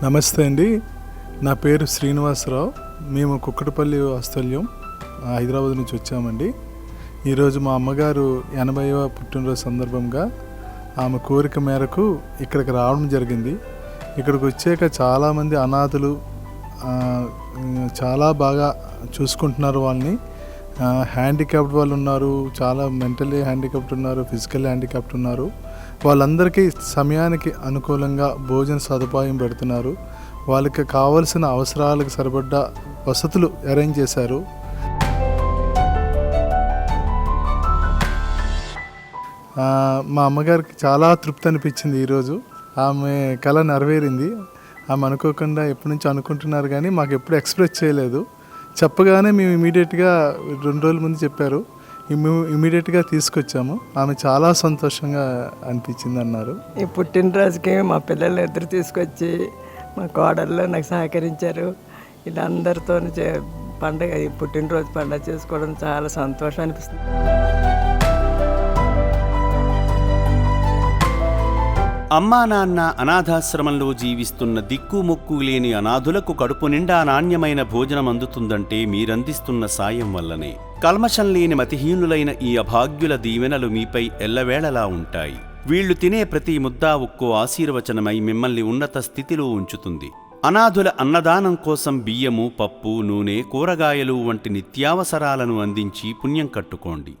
నమస్తే అండి. నా పేరు శ్రీనివాసరావు. మేము కుక్కటపల్లి వాస్తవ్యం హైదరాబాద్ నుంచి వచ్చామండి. ఈరోజు మా అమ్మగారు 80వ పుట్టినరోజు సందర్భంగా ఆమె కోరిక మేరకు ఇక్కడికి రావడం జరిగింది. ఇక్కడికి వచ్చాక చాలామంది అనాథులు చాలా బాగా చూసుకుంటున్నారు వాళ్ళని. హ్యాండిక్యాప్డ్ వాళ్ళు ఉన్నారు, చాలా మెంటల్లీ హ్యాండిక్యాప్డ్ ఉన్నారు, ఫిజికల్ హ్యాండిక్యాప్డ్ ఉన్నారు. వాళ్ళందరికీ సమయానికి అనుకూలంగా భోజన సదుపాయం పెడుతున్నారు. వాళ్ళకి కావలసిన అవసరాలకు సరిపడ్డ వసతులు అరేంజ్ చేశారు. మా అమ్మగారికి చాలా తృప్తి అనిపించింది. ఈరోజు ఆమె కళ నెరవేరింది. ఆమె అనుకోకుండా ఎప్పటి నుంచి అనుకుంటున్నారు కానీ మాకు ఎప్పుడు ఎక్స్ప్రెస్ చేయలేదు. చెప్పగానే మేము ఇమీడియట్గా 2 రోజుల ముందు చెప్పారు, ఇమీడియట్గా తీసుకొచ్చాము. ఆమె చాలా సంతోషంగా అనిపించింది అన్నారు. ఈ పుట్టినరోజుకి మా పిల్లలు ఇద్దరు తీసుకొచ్చి మా కోడళ్ళు నాకు సహకరించారు. వీళ్ళందరితో పండగ ఈ పుట్టినరోజు పండుగ చేసుకోవడం చాలా సంతోషం అనిపిస్తుంది. అమ్మా నాన్న అనాథాశ్రమంలో జీవిస్తున్న దిక్కుమొక్కు లేని అనాథులకు కడుపు నిండా నాణ్యమైన భోజనం అందుతుందంటే మీరందిస్తున్న సాయం వల్లనే. కల్మషం లేని మతిహీనులైన ఈ అభాగ్యుల దీవెనలు మీపై ఎల్లవేళలా ఉంటాయి. వీళ్లు తినే ప్రతి ముద్దా ఒక్కో ఆశీర్వచనమై మిమ్మల్ని ఉన్నత స్థితిలో ఉంచుతుంది. అనాథుల అన్నదానం కోసం బియ్యము, పప్పు, నూనె, కూరగాయలు వంటి నిత్యావసరాలను అందించి పుణ్యం కట్టుకోండి.